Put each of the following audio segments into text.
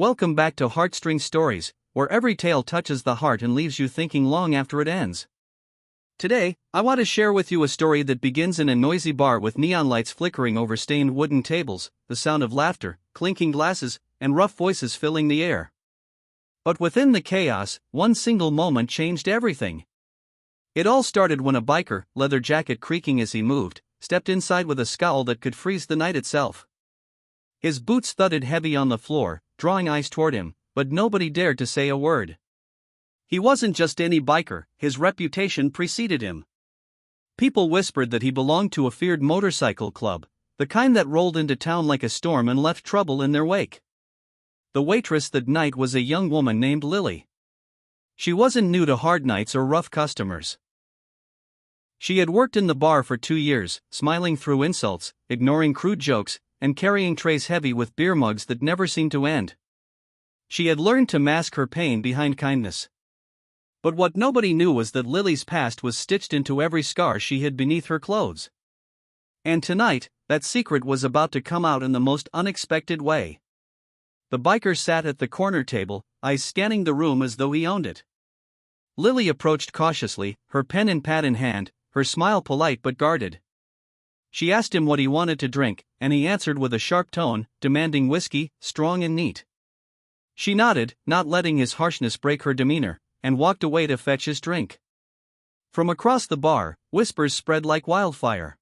Welcome back to Heartstrings Stories, where every tale touches the heart and leaves you thinking long after it ends. Today, I want to share with you a story that begins in a noisy bar with neon lights flickering over stained wooden tables, the sound of laughter, clinking glasses, and rough voices filling the air. But within the chaos, one single moment changed everything. It all started when a biker, leather jacket creaking as he moved, stepped inside with a scowl that could freeze the night itself. His boots thudded heavy on the floor, drawing eyes toward him, but nobody dared to say a word. He wasn't just any biker, his reputation preceded him. People whispered that he belonged to a feared motorcycle club, the kind that rolled into town like a storm and left trouble in their wake. The waitress that night was a young woman named Lily. She wasn't new to hard nights or rough customers. She had worked in the bar for 2 years, smiling through insults, ignoring crude jokes, and carrying trays heavy with beer mugs that never seemed to end. She had learned to mask her pain behind kindness. But what nobody knew was that Lily's past was stitched into every scar she hid beneath her clothes. And tonight, that secret was about to come out in the most unexpected way. The biker sat at the corner table, eyes scanning the room as though he owned it. Lily approached cautiously, her pen and pad in hand, her smile polite but guarded. She asked him what he wanted to drink, and he answered with a sharp tone, demanding whiskey, strong and neat. She nodded, not letting his harshness break her demeanor, and walked away to fetch his drink. From across the bar, whispers spread like wildfire.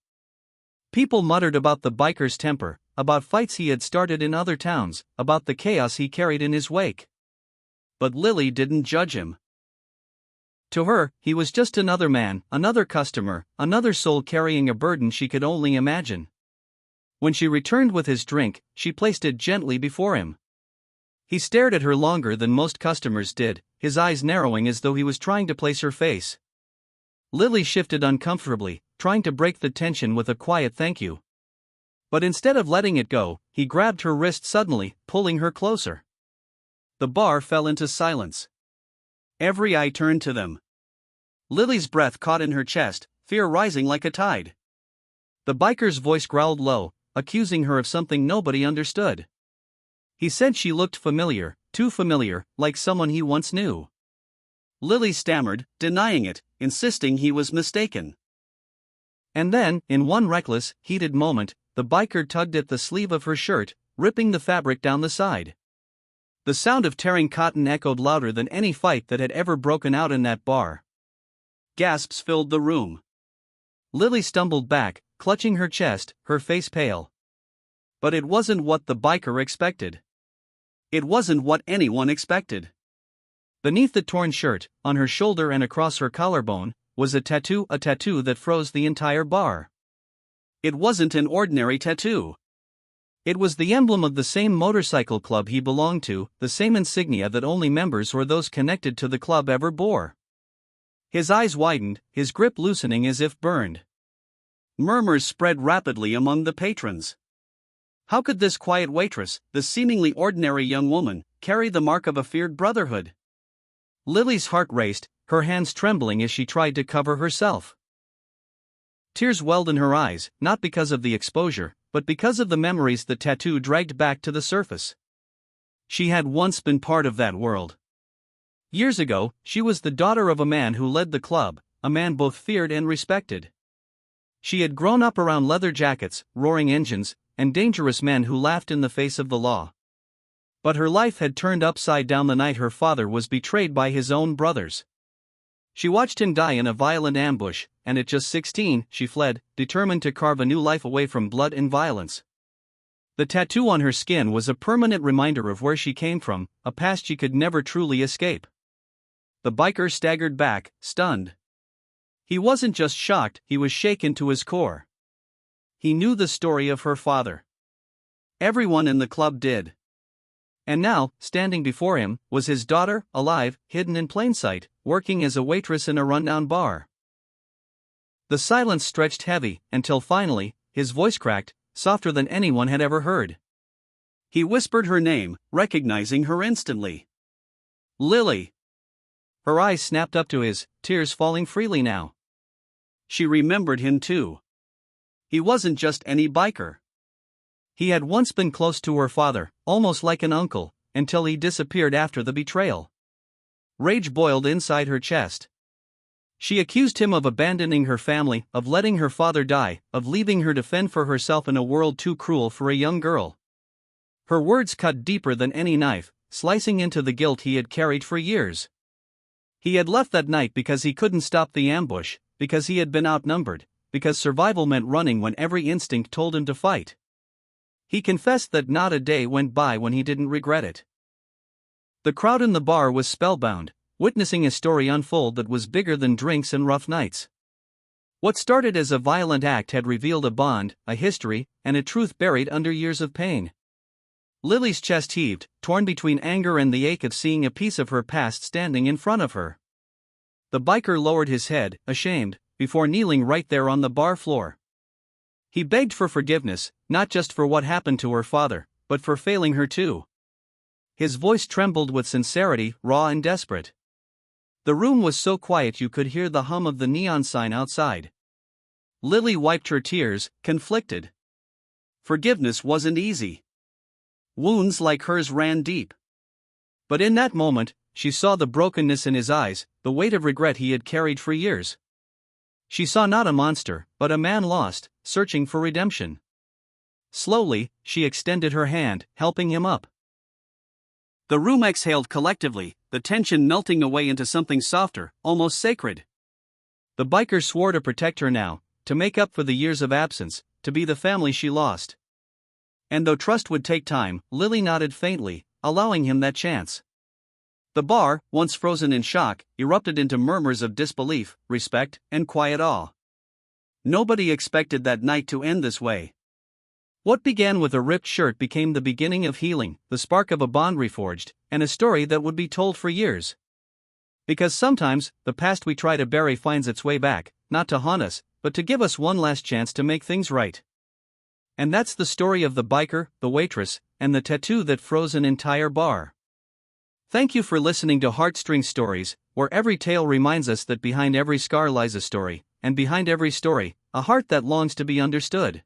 People muttered about the biker's temper, about fights he had started in other towns, about the chaos he carried in his wake. But Lily didn't judge him. To her, he was just another man, another customer, another soul carrying a burden she could only imagine. When she returned with his drink, she placed it gently before him. He stared at her longer than most customers did, his eyes narrowing as though he was trying to place her face. Lily shifted uncomfortably, trying to break the tension with a quiet thank you. But instead of letting it go, he grabbed her wrist suddenly, pulling her closer. The bar fell into silence. Every eye turned to them. Lily's breath caught in her chest, fear rising like a tide. The biker's voice growled low, accusing her of something nobody understood. He said she looked familiar, too familiar, like someone he once knew. Lily stammered, denying it, insisting he was mistaken. And then, in one reckless, heated moment, the biker tugged at the sleeve of her shirt, ripping the fabric down the side. The sound of tearing cotton echoed louder than any fight that had ever broken out in that bar. Gasps filled the room. Lily stumbled back, clutching her chest, her face pale. But it wasn't what the biker expected. It wasn't what anyone expected. Beneath the torn shirt, on her shoulder and across her collarbone, was a tattoo that froze the entire bar. It wasn't an ordinary tattoo. It was the emblem of the same motorcycle club he belonged to, the same insignia that only members or those connected to the club ever bore. His eyes widened, his grip loosening as if burned. Murmurs spread rapidly among the patrons. How could this quiet waitress, the seemingly ordinary young woman, carry the mark of a feared brotherhood? Lily's heart raced, her hands trembling as she tried to cover herself. Tears welled in her eyes, not because of the exposure, but because of the memories the tattoo dragged back to the surface. She had once been part of that world. Years ago, she was the daughter of a man who led the club, a man both feared and respected. She had grown up around leather jackets, roaring engines, and dangerous men who laughed in the face of the law. But her life had turned upside down the night her father was betrayed by his own brothers. She watched him die in a violent ambush, and at just 16, she fled, determined to carve a new life away from blood and violence. The tattoo on her skin was a permanent reminder of where she came from, a past she could never truly escape. The biker staggered back, stunned. He wasn't just shocked, he was shaken to his core. He knew the story of her father. Everyone in the club did. And now, standing before him, was his daughter, alive, hidden in plain sight, working as a waitress in a rundown bar. The silence stretched heavy, until finally, his voice cracked, softer than anyone had ever heard. He whispered her name, recognizing her instantly. Lily. Her eyes snapped up to his, tears falling freely now. She remembered him too. He wasn't just any biker. He had once been close to her father, almost like an uncle, until he disappeared after the betrayal. Rage boiled inside her chest. She accused him of abandoning her family, of letting her father die, of leaving her to fend for herself in a world too cruel for a young girl. Her words cut deeper than any knife, slicing into the guilt he had carried for years. He had left that night because he couldn't stop the ambush, because he had been outnumbered, because survival meant running when every instinct told him to fight. He confessed that not a day went by when he didn't regret it. The crowd in the bar was spellbound, witnessing a story unfold that was bigger than drinks and rough nights. What started as a violent act had revealed a bond, a history, and a truth buried under years of pain. Lily's chest heaved, torn between anger and the ache of seeing a piece of her past standing in front of her. The biker lowered his head, ashamed, before kneeling right there on the bar floor. He begged for forgiveness, not just for what happened to her father, but for failing her too. His voice trembled with sincerity, raw and desperate. The room was so quiet you could hear the hum of the neon sign outside. Lily wiped her tears, conflicted. Forgiveness wasn't easy. Wounds like hers ran deep. But in that moment, she saw the brokenness in his eyes, the weight of regret he had carried for years. She saw not a monster, but a man lost, searching for redemption. Slowly, she extended her hand, helping him up. The room exhaled collectively, the tension melting away into something softer, almost sacred. The biker swore to protect her now, to make up for the years of absence, to be the family she lost. And though trust would take time, Lily nodded faintly, allowing him that chance. The bar, once frozen in shock, erupted into murmurs of disbelief, respect, and quiet awe. Nobody expected that night to end this way. What began with a ripped shirt became the beginning of healing, the spark of a bond reforged, and a story that would be told for years. Because sometimes, the past we try to bury finds its way back, not to haunt us, but to give us one last chance to make things right. And that's the story of the biker, the waitress, and the tattoo that froze an entire bar. Thank you for listening to Heartstrings Stories, where every tale reminds us that behind every scar lies a story, and behind every story, a heart that longs to be understood.